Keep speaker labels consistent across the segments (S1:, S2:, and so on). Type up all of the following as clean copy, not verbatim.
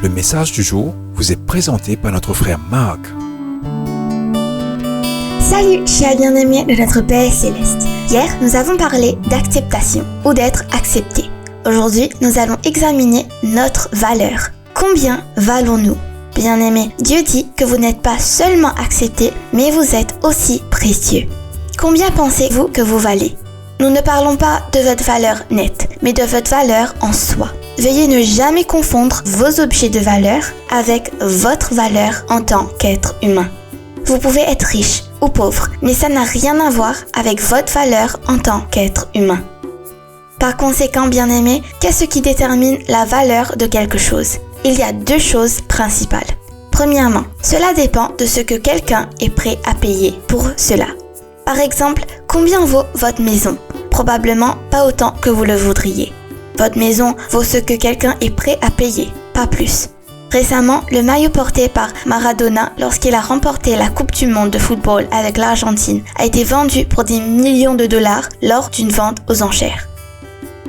S1: Le message du jour vous est présenté par notre frère Marc.
S2: Salut, chers bien-aimés de notre Père Céleste. Hier, nous avons parlé d'acceptation ou d'être accepté. Aujourd'hui, nous allons examiner notre valeur. Combien valons-nous ? Bien-aimés, Dieu dit que vous n'êtes pas seulement acceptés, mais vous êtes aussi précieux. Combien pensez-vous que vous valez ? Nous ne parlons pas de votre valeur nette, mais de votre valeur en soi. Veuillez ne jamais confondre vos objets de valeur avec votre valeur en tant qu'être humain. Vous pouvez être riche ou pauvre, mais ça n'a rien à voir avec votre valeur en tant qu'être humain. Par conséquent, bien-aimés, qu'est-ce qui détermine la valeur de quelque chose ? Il y a deux choses principales. Premièrement, cela dépend de ce que quelqu'un est prêt à payer pour cela. Par exemple, combien vaut votre maison ? Probablement pas autant que vous le voudriez. Votre maison vaut ce que quelqu'un est prêt à payer, pas plus. Récemment, le maillot porté par Maradona lorsqu'il a remporté la Coupe du Monde de football avec l'Argentine a été vendu pour des millions de dollars lors d'une vente aux enchères.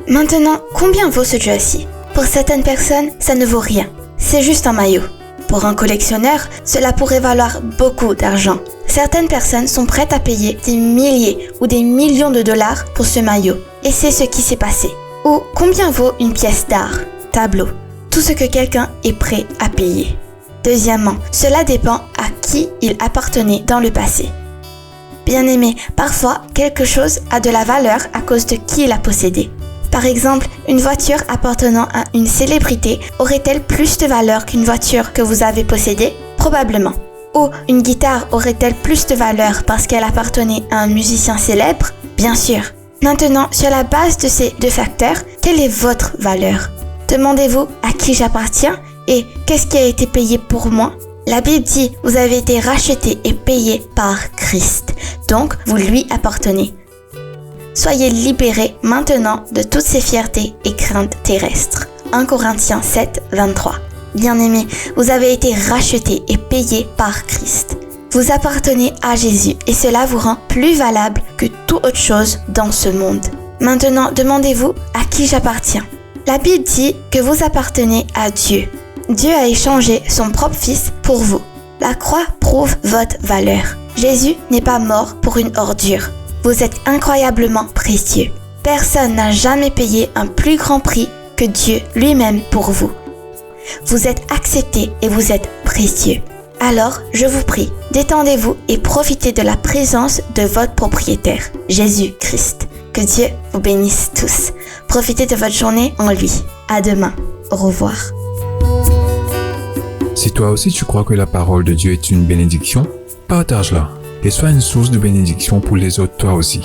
S2: Maintenant, combien vaut ce jersey ? Pour certaines personnes, ça ne vaut rien. C'est juste un maillot. Pour un collectionneur, cela pourrait valoir beaucoup d'argent. Certaines personnes sont prêtes à payer des milliers ou des millions de dollars pour ce maillot. Et c'est ce qui s'est passé. Ou combien vaut une pièce d'art, tableau, tout ce que quelqu'un est prêt à payer. Deuxièmement, cela dépend à qui il appartenait dans le passé. Bien-aimé, parfois, quelque chose a de la valeur à cause de qui il a possédé. Par exemple, une voiture appartenant à une célébrité aurait-elle plus de valeur qu'une voiture que vous avez possédée ? Probablement. Ou une guitare aurait-elle plus de valeur parce qu'elle appartenait à un musicien célèbre ? Bien sûr. Maintenant, sur la base de ces deux facteurs, quelle est votre valeur ? Demandez-vous à qui j'appartiens et qu'est-ce qui a été payé pour moi ? La Bible dit, vous avez été rachetés et payés par Christ. Donc, vous lui appartenez. Soyez libérés maintenant de toutes ces fiertés et craintes terrestres. 1 Corinthiens 7, 23. Bien-aimés, vous avez été rachetés et payés par Christ. Vous appartenez à Jésus et cela vous rend plus valable que toute autre chose dans ce monde. Maintenant, demandez-vous à qui j'appartiens. La Bible dit que vous appartenez à Dieu. Dieu a échangé son propre Fils pour vous. La croix prouve votre valeur. Jésus n'est pas mort pour une ordure. Vous êtes incroyablement précieux. Personne n'a jamais payé un plus grand prix que Dieu lui-même pour vous. Vous êtes acceptés et vous êtes précieux. Alors, je vous prie, détendez-vous et profitez de la présence de votre propriétaire, Jésus-Christ. Que Dieu vous bénisse tous. Profitez de votre journée en lui. À demain. Au revoir.
S1: Si toi aussi tu crois que la parole de Dieu est une bénédiction, partage-la et sois une source de bénédiction pour les autres toi aussi.